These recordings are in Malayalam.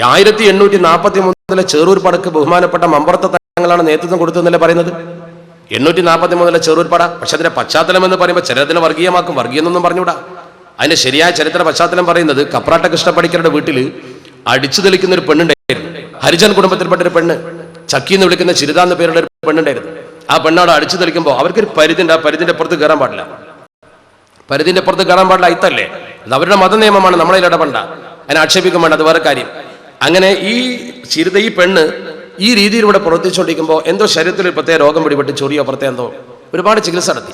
1843 ചെറൂർ പടക്ക് ബഹുമാനപ്പെട്ട മമ്പറത്തെ തങ്ങളാണ് നേതൃത്വം കൊടുത്തതെന്നല്ലേ പറയുന്നത്. 843 ചെറൂർ പട. പക്ഷെ അതിന്റെ പശ്ചാത്തലം എന്ന് പറയുമ്പോൾ ചിലതിനെ വർഗീയമാക്കും. വർഗീയെന്നൊന്നും പറഞ്ഞുകൂടാ. അതിന്റെ ശരിയായ ചരിത്ര പശ്ചാത്തലം പറയുന്നത് കപ്രാട്ട കൃഷ്ണപ്പണിക്കരുടെ വീട്ടിൽ അടിച്ചു തെളിക്കുന്ന ഒരു പെണ്ണുണ്ടായിരുന്നു. ഹരിജൻ കുടുംബത്തിൽപ്പെട്ട ഒരു പെണ്ണ്, ചക്കി എന്ന് വിളിക്കുന്ന ചിരിത എന്ന പേരുള്ള ഒരു പെണ്ണുണ്ടായിരുന്നു. ആ പെണ്ണാട് അടിച്ചു തെളിക്കുമ്പോൾ അവർക്കൊരു പരിധിണ്ട്. ആ പരിധിന്റെ അപ്പുറത്ത് കയറാൻ പാടില്ല. പരിധിന്റെ അപ്പുറത്ത് കയറാൻ പാടില്ല. അയത്തല്ലേ, അത് അവരുടെ മത നിയമമാണ്. നമ്മളതിൽ ഇടപെടണ്ട, അതിനെ ആക്ഷേപിക്കാൻ വേണ്ട, അത് വേറെ കാര്യം. അങ്ങനെ ഈ ചിരിത, ഈ പെണ്ണ് ഈ രീതിയിലൂടെ പ്രവർത്തിച്ചുകൊണ്ടിരിക്കുമ്പോൾ എന്തോ ശരീരത്തിൽ ഒരു പ്രത്യേക രോഗം പിടിപെട്ട് ചൊറിയോ പുറത്തെ എന്തോ ഒരുപാട് ചികിത്സ നടത്തി.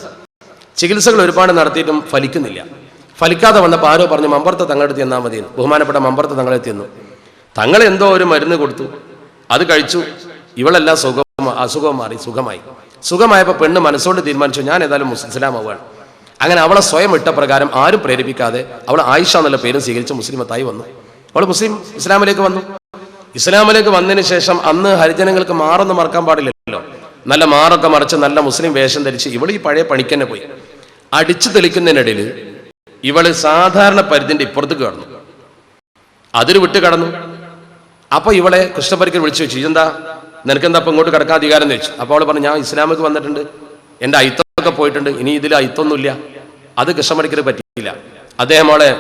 ചികിത്സകൾ ഒരുപാട് നടത്തിയിട്ടും ഫലിക്കുന്നില്ല. ഫലിക്കാതെ വന്നപ്പോൾ ആരോ പറഞ്ഞു മമ്പറത്തെ തങ്ങളെടുത്ത് ചെന്നാൽ മതി. ബഹുമാനപ്പെട്ട മമ്പറത്തെ തങ്ങളെത്തി ചെന്നു. തങ്ങൾ എന്തോ ഒരു മരുന്ന് കൊടുത്തു, അത് കഴിച്ചു. ഇവളെല്ലാം അസുഖം മാറി, സുഖമായപ്പോൾ പെണ്ണ് മനസ്സോട് തീരുമാനിച്ചു ഞാൻ ഏതായാലും ഇസ്ലാമാവുകയാണ്. അങ്ങനെ അവളെ സ്വയം ഇട്ട പ്രകാരം ആരും പ്രേരിപ്പിക്കാതെ അവൾ ആയിഷ എന്നുള്ള പേരും സ്വീകരിച്ച് മുസ്ലിമത്തായി വന്നു. അവൾ ഇസ്ലാമിലേക്ക് വന്നു. ഇസ്ലാമിലേക്ക് വന്നതിന് ശേഷം അന്ന് ഹരിജനങ്ങൾക്ക് മാറൊന്നും മറക്കാൻ പാടില്ലല്ലോ. നല്ല മാറൊക്കെ മറിച്ച് നല്ല മുസ്ലിം വേഷം ധരിച്ച് ഇവൾ ഈ പഴയ പണിക്ക് തന്നെ പോയി. അടിച്ചു തെളിക്കുന്നതിനിടയിൽ ഇവള് സാധാരണ പരിധിന്റെ ഇപ്പുറത്ത് കടന്നു, അതിര് വിട്ട് കടന്നു. അപ്പൊ ഇവളെ കൃഷ്ണപരിക്കൽ വിളിച്ചു വെച്ചു, ഇതെന്താ നിനക്കെന്താ അപ്പൊ ഇങ്ങോട്ട് കിടക്കാൻ അധികാരം എന്ന് വെച്ചു. അപ്പോൾ അവൾ പറഞ്ഞു ഞാൻ ഇസ്ലാമിലേക്ക് വന്നിട്ടുണ്ട്, എൻ്റെ അയിത്തൊക്കെ പോയിട്ടുണ്ട്, ഇനി ഇതിൽ അയിത്തൊന്നുമില്ല. അത് കൃഷ്ണപരിക്കൽ പറ്റിയില്ല. അദ്ദേഹം അവളെ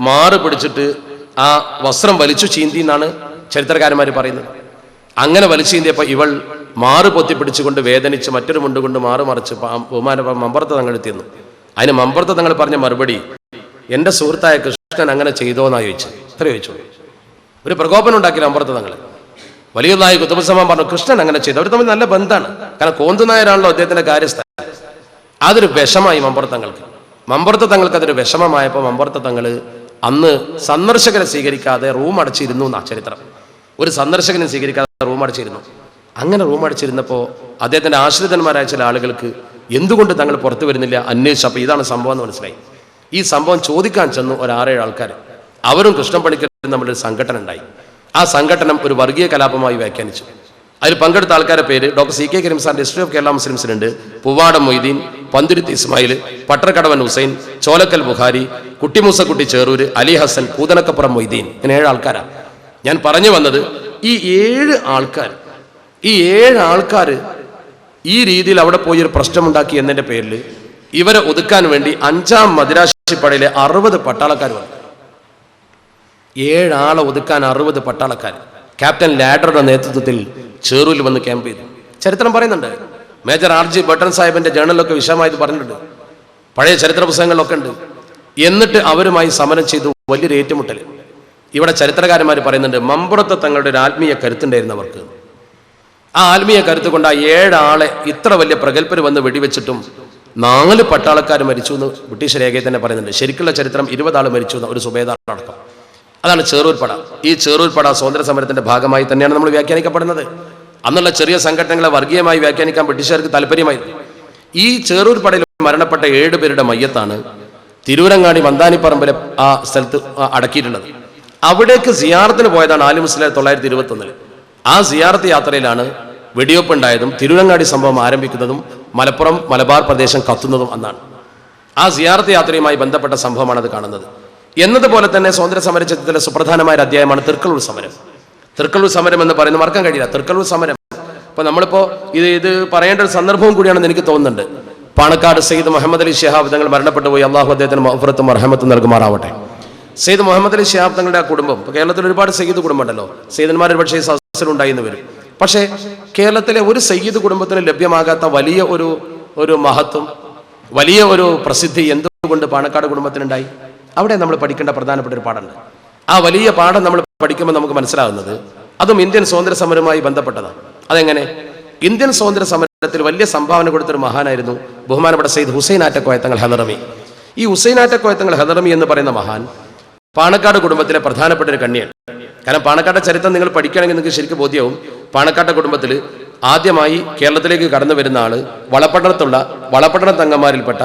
മാറ് പിടിച്ചിട്ട് ആ വസ്ത്രം വലിച്ചു ചീന്തി എന്നാണ് ചരിത്രകാരന്മാർ പറയുന്നത്. അങ്ങനെ വലിച്ചു ചീന്തിയപ്പോൾ ഇവൾ മാറ് പൊത്തിപ്പിടിച്ചുകൊണ്ട് വേദനിച്ച് മറ്റൊരു മുണ്ടുകൊണ്ട് മാറ് മറിച്ച് മമ്പറത്ത് തങ്ങൾ എത്തിയെന്നു. അതിന് മമ്പറത്ത് തങ്ങൾ പറഞ്ഞ മറുപടി, എൻ്റെ സുഹൃത്തായ കൃഷ്ണൻ അങ്ങനെ ചെയ്തോന്നാ ചോദിച്ചു. ഇത്ര ചോദിച്ചു. ഒരു പ്രകോപനം ഉണ്ടാക്കിയില്ല മമ്പറത്ത് തങ്ങൾ. വലിയതായി കുത്തുബുസ്സമാൻ പറഞ്ഞു കൃഷ്ണൻ അങ്ങനെ ചെയ്തു. അവർ തമ്മിൽ നല്ല ബന്ധമാണ്. കാരണം കോന്തുനായരാണല്ലോ അദ്ദേഹത്തിന്റെ കാര്യസ്ഥൻ. അതൊരു വിഷമായി മമ്പറത്ത് തങ്ങൾക്ക് അതൊരു വിഷമമായപ്പോൾ മമ്പറത്ത് തങ്ങൾ അന്ന് സന്ദർശകരെ സ്വീകരിക്കാതെ റൂം അടച്ചിരുന്നു എന്നാ ചരിത്രം. ഒരു സന്ദർശകനെ സ്വീകരിക്കാതെ റൂം അടച്ചിരുന്നു. അങ്ങനെ റൂം അടച്ചിരുന്നപ്പോൾ അദ്ദേഹത്തിന്റെ ആശ്രിതന്മാരായ ചില ആളുകൾക്ക് എന്തുകൊണ്ട് തങ്ങൾ പുറത്തു വരുന്നില്ല അന്വേഷിച്ചപ്പോൾ ഇതാണ് സംഭവം എന്ന് മനസ്സിലായി. ഈ സംഭവം ചോദിക്കാൻ ചെന്നു ഒരു 6-7 ആൾക്കാർ. അവരും കൃഷ്ണൻ പണിക്കരും തമ്മിലൊരു സംഘടന ഉണ്ടായി. ആ സംഘടനം ഒരു വർഗീയ കലാപമായി വ്യാഖ്യാനിച്ചു. അതിൽ പങ്കെടുത്ത ആൾക്കാരുടെ പേര് ഡോക്ടർ സി കെ കരീം സാറിന്റെ ഹിസ്റ്ററി ഓഫ് കേരള മുസ്ലിംസിലുണ്ട്. പൂവാടം മൊയ്തീൻ, പന്തുരുത്തി ഇസ്മായിൽ, പട്ടർക്കടവൻ ഹുസൈൻ, ചോലക്കൽ ബുഖാരി, കുട്ടിമൂസക്കുട്ടി ചേറൂര്, അലി ഹസൻ, കൂതനക്കപ്പുറം മൊയ്തീൻ. ഇങ്ങനെ 7 ആൾക്കാരാണ്. ഞാൻ പറഞ്ഞു വന്നത് ഈ 7 ആൾക്കാർ ഈ രീതിയിൽ അവിടെ പോയി ഒരു പ്രശ്നമുണ്ടാക്കി എന്നതിന്റെ പേരിൽ ഇവരെ ഒതുക്കാൻ വേണ്ടി 5-ാം മദിരാശിപ്പടയിലെ 60 പട്ടാളക്കാർ വന്നു. 7 ആളെ ഒതുക്കാൻ 60 പട്ടാളക്കാർ ക്യാപ്റ്റൻ ലാഡറുടെ നേതൃത്വത്തിൽ ചേറൂരിൽ വന്ന് ക്യാമ്പ് ചെയ്തു. ചരിത്രം പറയുന്നുണ്ട്. Major R.G. ബട്ടൺ സാഹിബിന്റെ ജേണലിലൊക്കെ വിശദമായിട്ട് പറഞ്ഞിട്ടുണ്ട്, പഴയ ചരിത്ര പുസ്തകങ്ങളിലൊക്കെ ഉണ്ട്. എന്നിട്ട് അവരുമായി സമരം ചെയ്തു. വലിയൊരു ഏറ്റുമുട്ടൽ. ഇവിടെ ചരിത്രകാരന്മാർ പറയുന്നുണ്ട് മമ്പുറത്ത് തങ്ങളുടെ ഒരു ആത്മീയ കരുത്തുണ്ടായിരുന്നവർക്ക്. ആ ആത്മീയ കരുത്ത് കൊണ്ട് ആ 7 ആളെ ഇത്ര വലിയ പ്രഗത്ഭർ വന്ന് വെടിവെച്ചിട്ടും 4 പട്ടാളക്കാർ മരിച്ചു എന്ന് ബ്രിട്ടീഷ് രേഖയിൽ തന്നെ പറയുന്നുണ്ട്. ശരിക്കുള്ള ചരിത്രം 20 ആൾ മരിച്ചു എന്ന്, ഒരു സുബേദാർ അടക്കം. അതാണ് ചേറൂർ പട. ഈ ചേറൂർ പട സ്വാതന്ത്ര്യ സമരത്തിന്റെ ഭാഗമായി തന്നെയാണ് നമ്മൾ വ്യാഖ്യാനിക്കപ്പെടുന്നത്. അന്നുള്ള ചെറിയ സംഘടനകളെ വർഗീയമായി വ്യാഖ്യാനിക്കാൻ ബ്രിട്ടീഷുകാർക്ക് താല്പര്യമായിരുന്നു. ഈ ചേറൂർ പടയിൽ മരണപ്പെട്ട 7 പേരുടെ മയ്യത്താണ് തിരൂരങ്ങാടി മന്ദാനിപ്പറമ്പിലെ ആ സ്ഥലത്ത് അടക്കിയിട്ടുള്ളത്. അവിടേക്ക് സിയാറത്തിന് പോയതാണ് ആലി മുസ്ലിം 921. ആ സിയാറത്ത് യാത്രയിലാണ് വെടിവെപ്പുണ്ടായതും തിരൂരങ്ങാടി സംഭവം ആരംഭിക്കുന്നതും മലപ്പുറം മലബാർ പ്രദേശം കത്തുന്നതും അന്നാണ്. ആ സിയാറത്ത് യാത്രയുമായി ബന്ധപ്പെട്ട സംഭവമാണ് അത് കാണുന്നത്. എന്നതുപോലെ തന്നെ സ്വാതന്ത്ര്യ സമര ചരിത്രത്തിലെ സുപ്രധാനമായ അധ്യായമാണ് തൃക്കളൂർ സമരം. തൃക്കളൂർ സമരം എന്ന് പറയുന്നത് മറക്കാൻ കഴിയില്ല. തൃക്കളൂർ സമരം ഇപ്പൊ നമ്മളിപ്പോ ഇത് പറയേണ്ട ഒരു സന്ദർഭവും കൂടിയാണെന്ന് എനിക്ക് തോന്നുന്നുണ്ട്. പാണക്കാട് സയ്യിദ് മുഹമ്മദ് അലി ശിഹാബ് തങ്ങൾ മരണപ്പെട്ടു പോയി. അള്ളാഹു അദ്ദേഹത്തിന് മഗ്ഫിറത്തും റഹ്മത്തും നൽകുമാറാവട്ടെ. സയ്യിദ് മുഹമ്മദ് അലി ശിഹാബ് തങ്ങളുടെ ആ കുടുംബം, ഇപ്പൊ കേരളത്തിൽ ഒരുപാട് സയ്യിദ് കുടുംബം ഉണ്ടല്ലോ, സയ്യിദന്മാർ ഒരുപക്ഷെ സദസ്സിലുണ്ടായിന്ന് വരും. പക്ഷേ കേരളത്തിലെ ഒരു സയ്യിദ് കുടുംബത്തിന് ലഭ്യമാകാത്ത വലിയ ഒരു മഹത്വം, വലിയ ഒരു പ്രസിദ്ധി എന്തുകൊണ്ട് പാണക്കാട് കുടുംബത്തിനുണ്ടായി? അവിടെ നമ്മൾ പഠിക്കേണ്ട പ്രധാനപ്പെട്ട ഒരു പാഠമുണ്ട്. ആ വലിയ പാഠം നമ്മൾ പഠിക്കുമ്പോൾ നമുക്ക് മനസ്സിലാകുന്നത് അതും ഇന്ത്യൻ സ്വാതന്ത്ര്യ സമരവുമായി ബന്ധപ്പെട്ടതാണ്. അതെങ്ങനെ? ഇന്ത്യൻ സ്വാതന്ത്ര്യ സമരത്തിൽ വലിയ സംഭാവന കൊടുത്തൊരു മഹാനായിരുന്നു ബഹുമാനപ്പെട്ട സയ്യിദ് ഹുസൈൻ ആറ്റക്കോയ തങ്ങൾ ഹദറമി. ഈ ഹുസൈൻ ആറ്റക്കോയ തങ്ങൾ ഹദറമി എന്ന് പറയുന്ന മഹാൻ പാണക്കാട് കുടുംബത്തിലെ പ്രധാനപ്പെട്ട ഒരു കണ്ണിയാണ്. കാരണം പാണക്കാട്ടെ ചരിത്രം നിങ്ങൾ പഠിക്കുകയാണെങ്കിൽ നിങ്ങൾക്ക് ശരിക്കും ബോധ്യവും. പാണക്കാട്ടെ കുടുംബത്തിൽ ആദ്യമായി കേരളത്തിലേക്ക് കടന്നു വരുന്ന ആള് വളപട്ടണം തങ്ങന്മാരിൽപ്പെട്ട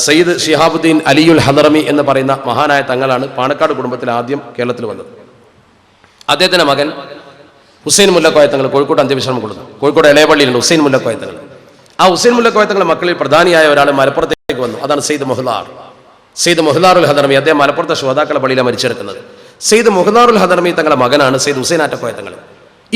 സയ്യിദ് ഷിഹാബുദ്ദീൻ അലിയുൽ ഹദറമി എന്ന് പറയുന്ന മഹാനായ തങ്ങളാണ് പാണക്കാട് കുടുംബത്തിൽ ആദ്യം കേരളത്തിൽ വന്നത്. അദ്ദേഹത്തിന്റെ മകൻ ഹുസൈൻ മുല്ലക്കോയ തങ്ങൾ കോഴിക്കോട് അന്ത്യവിശ്രമം കൊടുത്തു. കോഴിക്കോട് ഇളയപള്ളിയിലുണ്ട് ഹുസൈൻ മുല്ലക്കോയ തങ്ങൾ. ആ ഹുസൈൻ മുല്ലക്കോയ തങ്ങളുടെ മക്കളിൽ പ്രധാനിയായ ഒരാൾ മലപ്പുറത്തേക്ക് വന്നു. അതാണ് സയ്യിദ് മുഹ്ലാറുൽ ഹദറമി. അദ്ദേഹം മലപ്പുറത്തെ ശുഹദാക്കളുടെ പള്ളിയിലാണ് മരിച്ചെടുക്കുന്നത്. സെയ്ദ് മുഹനാറുൽ ഹദർമി തങ്ങളുടെ മകനാണ് സെയ്ദ് ഹുസൈൻ ആറ്റക്കോയ തങ്ങൾ.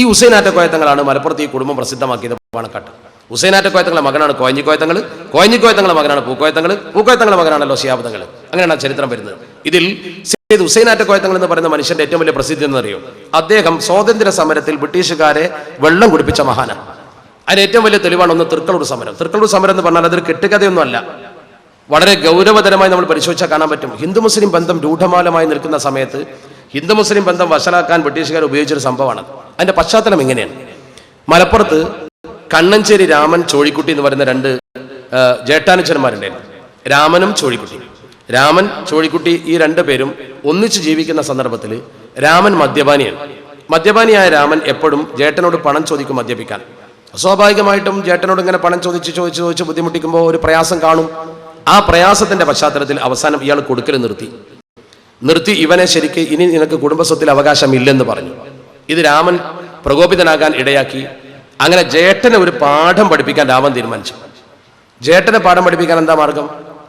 ഈ ഹുസൈൻ ആറ്റക്കോയ തങ്ങളാണ് മലപ്പുറത്ത് ഈ കുടുംബം പ്രസിദ്ധമാക്കിയത് പാണക്കാട്ട്. ഹുസൈൻ ആറ്റക്കോയ തങ്ങളുടെ മകനാണ് കോയഞ്ഞിക്കോയ തങ്ങൾ, കോയഞ്ഞിക്കോയ തങ്ങളുടെ മകനാണ് പൂക്കോയ തങ്ങൾ, പൂക്കോയ തങ്ങളുടെ മകനാണല്ലോ ശിഹാബ് തങ്ങൾ. അങ്ങനെയാണ് ചരിത്രം വരുന്നത്. ഇതിൽ സെയ്ദ് ഹുസൈൻ ആറ്റക്കോയ തങ്ങൾ എന്ന് പറയുന്ന മനുഷ്യന്റെ ഏറ്റവും വലിയ പ്രസിദ്ധി എന്നറിയോ? അദ്ദേഹം സ്വാതന്ത്ര്യ സമരത്തിൽ ബ്രിട്ടീഷുകാരെ വെള്ളം കുടിപ്പിച്ച മഹാനാണ്. അതിന് ഏറ്റവും വലിയ തെളിവാണ് ഒന്ന് തൃക്കളൂർ സമരം. തൃക്കളൂർ സമരം എന്ന് പറഞ്ഞാൽ അതൊരു കെട്ടുകഥയൊന്നുമല്ല, വളരെ ഗൗരവതരമായി നമ്മൾ പരിശോധിച്ചാൽ കാണാൻ പറ്റും. ഹിന്ദു മുസ്ലിം ബന്ധം രൂഢമാലമായി നിൽക്കുന്ന സമയത്ത് ഹിന്ദു മുസ്ലിം ബന്ധം വഷളാക്കാൻ ബ്രിട്ടീഷുകാർ ഉപയോഗിച്ചൊരു സംഭവമാണ്. അതിന്റെ പശ്ചാത്തലം ഇങ്ങനെയാണ്. മലപ്പുറത്ത് കണ്ണഞ്ചേരി രാമൻ ചോഴിക്കുട്ടി എന്ന് പറയുന്ന രണ്ട് ജേഷ്ഠാനുജന്മാരുണ്ടായിരുന്നു, രാമനും ചോഴിക്കുട്ടി. രാമൻ ചോഴിക്കുട്ടി ഈ രണ്ടു പേരും ഒന്നിച്ച് ജീവിക്കുന്ന സന്ദർഭത്തിൽ രാമൻ മദ്യപാനിയാണ്. മദ്യപാനിയായ രാമൻ എപ്പോഴും ജേട്ടനോട് പണം ചോദിക്കും മദ്യപിക്കാൻ. സ്വാഭാവികമായിട്ടും ജേട്ടനോട് ഇങ്ങനെ പണം ചോദിച്ച് ബുദ്ധിമുട്ടിക്കുമ്പോൾ ഒരു പ്രയാസം കാണും. ആ പ്രയാസത്തിന്റെ പശ്ചാത്തലത്തിൽ അവസാനം ഇയാൾ കൊടുക്കൽ നിർത്തി ഇവനെ ശരിക്ക് ഇനി നിനക്ക് കുടുംബസ്വത്തിൽ അവകാശമില്ലെന്ന് പറഞ്ഞു. ഇത് രാമൻ പ്രകോപിതനാകാൻ ഇടയാക്കി. അങ്ങനെ ജേട്ടനെ ഒരു പാഠം പഠിപ്പിക്കാൻ രാമൻ തീരുമാനിച്ചു. ജേട്ടനെ പാഠം പഠിപ്പിക്കാൻ എന്താ മാർഗം?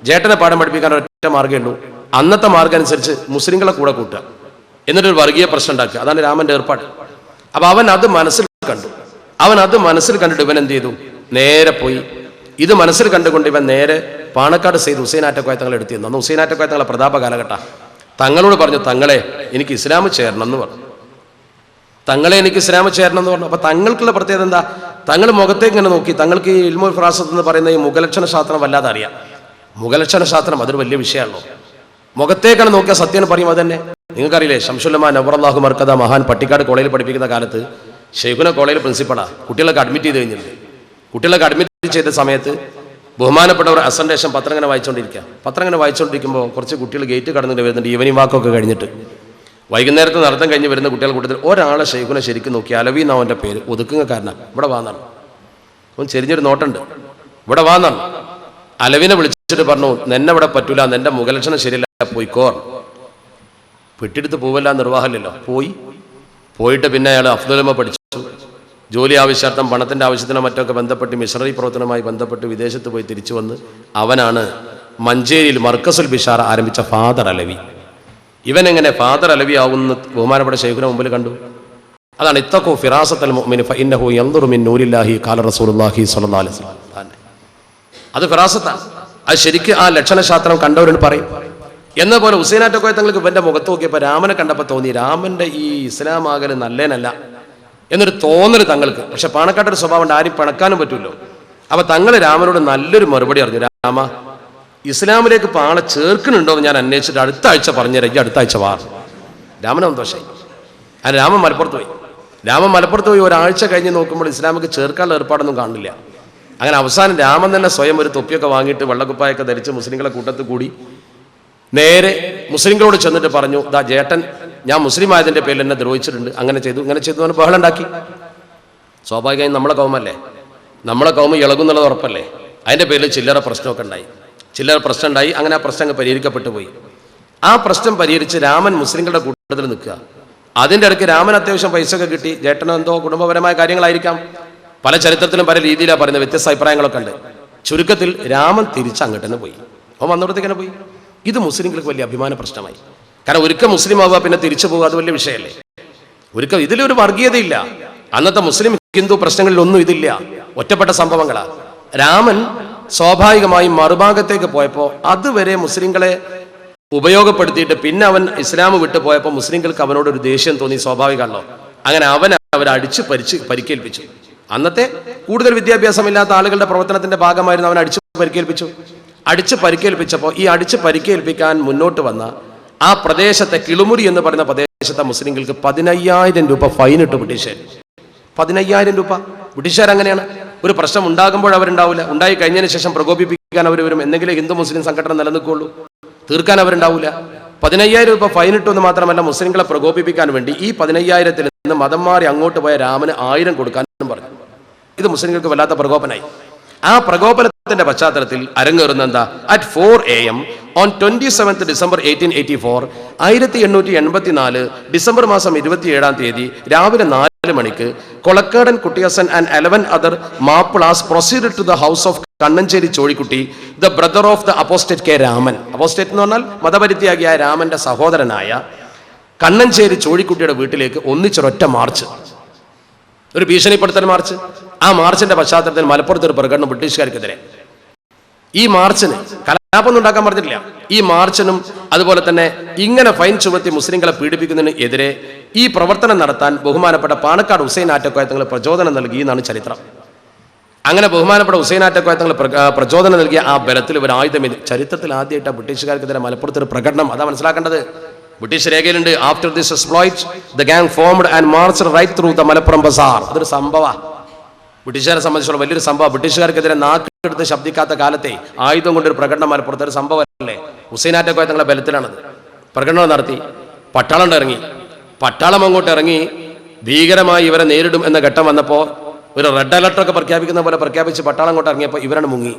ജേട്ടനെ പാഠം പഠിപ്പിക്കാൻ ഒറ്റ മാർഗ്ഗമേ ഉള്ളൂ. അന്നത്തെ മാർഗ്ഗം അനുസരിച്ച് മുസ്ലിങ്ങളെ കൂടെ കൂട്ടുക, എന്നിട്ടൊരു വർഗീയ പ്രശ്നം ഉണ്ടാക്കുക. അതാണ് രാമന്റെ ഏർപ്പാട്. അപ്പൊ അവൻ അത് മനസ്സിൽ കണ്ടിട്ട് ഇവൻ എന്ത് ചെയ്തു? നേരെ പോയി ഇത് മനസ്സിൽ കണ്ടുകൊണ്ട് ഇവൻ നേരെ പാണക്കാട് സെയ്ദ് ഹുസൈൻ ആറ്റക്കോയ തങ്ങളെ എടുത്തിരുന്നു. അന്ന് ഹുസൈൻ ആറ്റക്കോയ തങ്ങളെ പ്രതാപ കാലഘട്ട. തങ്ങളോട് പറഞ്ഞു, തങ്ങളെ എനിക്ക് ഇസ്ലാം ചേരണം എന്ന് പറഞ്ഞു. അപ്പൊ തങ്ങൾക്കുള്ള പ്രത്യേകത എന്താ? തങ്ങൾ മുഖത്തേക്ക് ഇങ്ങനെ നോക്കി. തങ്ങൾക്ക് ഈ ഇൽമുൽ ഫറാസത്ത് എന്ന് പറയുന്ന ഈ മുഖലക്ഷണ ശാസ്ത്രം വല്ലാതെ അറിയാം. മുഖലക്ഷണ ശാസ്ത്രം അതൊരു വലിയ വിഷയമാണല്ലോ. മുഖത്തേക്കാണ് നോക്കിയാൽ സത്യം പറയും. അത് തന്നെ നിങ്ങൾക്കറിയില്ലേ, ശംസുല്ലമാ നവറല്ലാഹു മർക്കദ മഹാൻ പട്ടിക്കാട് കോളേജിൽ പഠിപ്പിക്കുന്ന കാലത്ത് ഷെയ്ഖുന കോളേജിൽ പ്രിൻസിപ്പളാണ്. കുട്ടികളൊക്കെ അഡ്മിറ്റ് ചെയ്ത് കഴിഞ്ഞിട്ടുണ്ട്. കുട്ടികളൊക്കെ അഡ്മിറ്റ് ചെയ്ത സമയത്ത് ബഹുമാനപ്പെട്ടവർ അസന്റേഷൻ പത്രം ഇങ്ങനെ വായിച്ചുകൊണ്ടിരിക്കുമ്പോൾ കുറച്ച് കുട്ടികൾ ഗേറ്റ് കടന്നിട്ട് വരുന്നുണ്ട്. ഈവനിങ് വാക്കൊക്കെ കഴിഞ്ഞിട്ട് വൈകുന്നേരത്തെ നടത്തം കഴിഞ്ഞ് വരുന്ന കുട്ടികൾ കൂട്ടത്തിൽ ഒരാളെ ഷെയ്ഖുനെ ശരിക്കും നോക്കി. അലവി എന്നാ അവൻ്റെ പേര്. ഒതുക്കുങ്ങക്കാരനാണ്. ഇവിടെ വാന്നാണ്. അവൻ ചെരിഞ്ഞൊരു നോട്ടുണ്ട്. ഇവിടെ വാന്നാണ്. അലവിനെ വിളിച്ചിട്ട് പറഞ്ഞു, നിന്നെ ഇവിടെ പറ്റൂല, നിന്റെ മുഖലക്ഷണം ശരിയല്ല, പോയിക്കോർ. പെട്ടെടുത്ത് പോവല്ല, നിർവാഹമില്ലല്ലോ. പോയിട്ട് പിന്നെ അയാൾ അഫ്ദുലമ പഠിച്ചു. ജോലി ആവശ്യാർത്ഥം പണത്തിൻ്റെ ആവശ്യത്തിനോ മറ്റൊക്കെ ബന്ധപ്പെട്ട് മിഷണറി പ്രവർത്തനവുമായി ബന്ധപ്പെട്ട് വിദേശത്ത് പോയി തിരിച്ചു വന്ന് അവനാണ് മഞ്ചേരിയിൽ മർക്കസുൽ ബിഷാറ ആരംഭിച്ച ഫാദർ അലവി. ഇവനെങ്ങനെ ഫാദർ അലവി ആവുന്ന ബഹുമാനപ്പെട്ട ശൈഖുനെ മുമ്പിൽ കണ്ടു. അതാണ് ഇത്തഖു ഫിറാസത്തുൽ മുഅ്മിൻ ഫഇന്നഹു യൻദുറു മിൻ നൂരില്ലാഹി ഖാല റസൂലുള്ളാഹി സ്വല്ലല്ലാഹു അലൈഹി വസല്ലം. അത് ഫിറാസത്താണ്. അത് ശരിക്ക് ആ ലക്ഷണശാസ്ത്രം കണ്ടവരോട് പറയും. എന്ന പോലെ ഹുസൈൻ ആറ്റക്കോയ തങ്ങൾക്ക് ഇവന്റെ മുഖത്ത് നോക്കിയപ്പോൾ രാമനെ കണ്ടപ്പോൾ തോന്നി, രാമന്റെ ഈ ഇസ്ലാം ആകൽ നല്ലേനല്ല എന്നൊരു തോന്നൽ തങ്ങൾക്ക്. പക്ഷെ പാണക്കാട്ടൊരു സ്വഭാവം ഉണ്ട്, ആരും പണക്കാനും പറ്റുമല്ലോ. അപ്പൊ തങ്ങൾ രാമനോട് നല്ലൊരു മറുപടി അറിഞ്ഞു. രാമ, ഇസ്ലാമിലേക്ക് ഇപ്പൊ ആളെ ചേർക്കുന്നുണ്ടോ എന്ന് ഞാൻ അന്വേഷിച്ചിട്ട് അടുത്ത ആഴ്ച പറഞ്ഞുതരാം, ഈ അടുത്ത ആഴ്ച വാ. രാമന് സന്തോഷമായി. അങ്ങനെ രാമൻ മലപ്പുറത്ത് പോയി ഒരാഴ്ച കഴിഞ്ഞ് നോക്കുമ്പോൾ ഇസ്ലാമിക്ക് ചേർക്കാനുള്ള ഏർപ്പാടൊന്നും കാണില്ല. അങ്ങനെ അവസാനം രാമൻ തന്നെ സ്വയം ഒരു തൊപ്പിയൊക്കെ വാങ്ങിയിട്ട് വെള്ളക്കുപ്പായൊക്കെ ധരിച്ച് മുസ്ലിങ്ങളെ കൂട്ടത്തിൽ കൂടി നേരെ മുസ്ലിങ്ങളോട് ചെന്നിട്ട് പറഞ്ഞു, ദാ ജേട്ടൻ ഞാൻ മുസ്ലിം ആയതിൻ്റെ പേരിൽ എന്നെ ദ്രോഹിച്ചിട്ടുണ്ട്, അങ്ങനെ ചെയ്തു എന്ന് ബഹളം ഉണ്ടാക്കി. സ്വാഭാവികമായും നമ്മളെ കൗമ ഇളകുന്നുള്ളത് ഉറപ്പല്ലേ. അതിൻ്റെ പേരിൽ ചില്ലറ പ്രശ്നം ഉണ്ടായി. അങ്ങനെ ആ പ്രശ്നം അങ്ങ് പരിഹരിക്കപ്പെട്ടു പോയി. ആ പ്രശ്നം പരിഹരിച്ച് രാമൻ മുസ്ലിങ്ങളുടെ കൂട്ടത്തിൽ നിൽക്കുക. അതിൻ്റെ ഇടയ്ക്ക് രാമൻ അത്യാവശ്യം പൈസ ഒക്കെ കിട്ടി. ജേട്ടനോ എന്തോ കുടുംബപരമായ കാര്യങ്ങളായിരിക്കാം. പല ചരിത്രത്തിലും പല രീതിയിലാണ് പറയുന്നത്, വ്യത്യസ്ത അഭിപ്രായങ്ങളൊക്കെ ഉണ്ട്. ചുരുക്കത്തിൽ രാമൻ തിരിച്ച് അങ്ങോട്ട് തന്നെ പോയി. അവൻ വന്നിടത്തേക്ക് പോയി. ഇത് മുസ്ലിങ്ങൾക്ക് വലിയ അഭിമാന പ്രശ്നമായി. കാരണം ഒരിക്കൽ മുസ്ലിം ആവുക പിന്നെ തിരിച്ചു പോകുക അത് വലിയ വിഷയമല്ലേ. ഇതിലൊരു വർഗീയതയില്ല. അന്നത്തെ മുസ്ലിം ഹിന്ദു പ്രശ്നങ്ങളിലൊന്നും ഇതില്ല. ഒറ്റപ്പെട്ട സംഭവങ്ങളാണ്. രാമൻ സ്വാഭാവികമായും മറുഭാഗത്തേക്ക് പോയപ്പോൾ അതുവരെ മുസ്ലിങ്ങളെ ഉപയോഗപ്പെടുത്തിയിട്ട് പിന്നെ അവൻ ഇസ്ലാം വിട്ടു പോയപ്പോൾ മുസ്ലിങ്ങൾക്ക് അവനോടൊരു ദേഷ്യം തോന്നി. സ്വാഭാവികമാണല്ലോ. അങ്ങനെ അവരെ അടിച്ച് പരിക്കേൽപ്പിച്ചു. അന്നത്തെ കൂടുതൽ വിദ്യാഭ്യാസമില്ലാത്ത ആളുകളുടെ പ്രവർത്തനത്തിന്റെ ഭാഗമായിരുന്നു അവൻ അടിച്ച് പരിക്കേൽപ്പിച്ചപ്പോൾ ഈ അടിച്ച് പരിക്കേൽപ്പിക്കാൻ മുന്നോട്ട് വന്ന ആ പ്രദേശത്തെ കിളുമുറി എന്ന് പറയുന്ന പ്രദേശത്തെ മുസ്ലിങ്ങൾക്ക് 15,000 രൂപ ഫൈൻ ഇട്ടു ബ്രിട്ടീഷുകാർ. 15,000 രൂപ. ബ്രിട്ടീഷുകാർ അങ്ങനെയാണ്. ഒരു പ്രശ്നം ഉണ്ടാകുമ്പോൾ അവരുണ്ടാവില്ല, ഉണ്ടായി കഴിഞ്ഞതിന് ശേഷം പ്രകോപിപ്പിക്കാൻ അവർ വരും. എന്തെങ്കിലും ഹിന്ദു മുസ്ലിം സംഘടന നിലനിൽക്കുള്ളൂ, തീർക്കാൻ അവരുണ്ടാവില്ല. 15,000 രൂപ ഫൈൻ ഇട്ടു എന്ന് മാത്രമല്ല, മുസ്ലിങ്ങളെ പ്രകോപിപ്പിക്കാൻ വേണ്ടി ഈ 15,000-ൽ നിന്ന് മതം മാറി അങ്ങോട്ട് പോയ രാമന് 1000 കൊടുക്കാനും പറഞ്ഞു. ഇത് മുസ്ലിങ്ങൾക്ക് വല്ലാത്ത പ്രകോപനമായി. ആ പ്രകോപനത്തിന്റെ പശ്ചാത്തലത്തിൽ അരങ്ങേറുന്ന എന്താ? At 4 AM on 27th December 1884, 1884 December മാസം 27-ാം തീയതി രാവിലെ 4 മണിക്ക് Kolakkadan Kuttiyassan and 11 other Mappilas proceeded to the house of Kannancheri Chozhikutty, the brother of the apostate K. Raman. Apostate എന്ന് പറഞ്ഞാൽ മതപരിത്യാഗിയായ രാമന്റെ സഹോദരനായ കണ്ണഞ്ചേരി ചോഴിക്കുട്ടിയുടെ വീട്ടിലേക്ക് ഒന്നിച്ചൊരൊറ്റ മാർച്ച്, ഒരു ഭീഷണിപ്പെടുത്തൽ മാർച്ച്. ആ മാർച്ചിന്റെ പശ്ചാത്തലത്തിൽ മലപ്പുറത്ത് ഒരു പ്രകടനം ബ്രിട്ടീഷുകാർക്കെതിരെ. ഈ മാർച്ചിന് കലാപമൊന്നും ഉണ്ടാക്കാൻ പറഞ്ഞിട്ടില്ല. ഈ മാർച്ചിനും അതുപോലെ തന്നെ ഇങ്ങനെ ഫൈൻ ചുമത്തി മുസ്ലിങ്ങളെ പീഡിപ്പിക്കുന്നതിന് എതിരെ ഈ പ്രവർത്തനം നടത്താൻ ബഹുമാനപ്പെട്ട പാണക്കാട് ഹുസൈൻ ആറ്റക്കോയ തങ്ങൾ പ്രചോദനം നൽകി എന്നാണ് ചരിത്രം. അങ്ങനെ ബഹുമാനപ്പെട്ട ഹുസൈൻ ആറ്റക്കോയ തങ്ങൾ പ്രചോദനം നൽകിയ ആ ബലത്തിൽ ഒരു ആയുധം ചരിത്രത്തിൽ ആദ്യമായിട്ട് ബ്രിട്ടീഷുകാർക്കെതിരെ മലപ്പുറത്ത് ഒരു പ്രകടനം. അതാ മനസ്സിലാക്കേണ്ടത്. ബ്രിട്ടീഷ് രേഖയിലുണ്ട്, after this exploit the gang formed and marched right through the Malappuram bazaar. അതൊരു സംഭവമാണ്, ബ്രിട്ടീഷുകാരെ സംബന്ധിച്ചുള്ള വലിയൊരു സംഭവം. ബ്രിട്ടീഷുകാർക്കെതിരെ നാക്കെടുത്ത് ശബ്ദിക്കാത്ത കാലത്തെ ആയുധം കൊണ്ടൊരു പ്രകടനം മലപ്പുറത്ത് ഒരു സംഭവമല്ലേ. ഹുസൈൻ ആറ്റക്കോയ തങ്ങളുടെ ബലത്തിലാണത്. പ്രകടനം നടത്തി, പട്ടാളം ഇറങ്ങി. പട്ടാളം അങ്ങോട്ട് ഇറങ്ങി ഭീകരമായി ഇവരെ നേരിടും എന്ന ഘട്ടം വന്നപ്പോൾ ഒരു റെഡ് അലർട്ടൊക്കെ പ്രഖ്യാപിക്കുന്ന പോലെ പ്രഖ്യാപിച്ച് പട്ടാളം അങ്ങോട്ട് ഇറങ്ങിയപ്പോൾ ഇവരാണ് മുങ്ങി.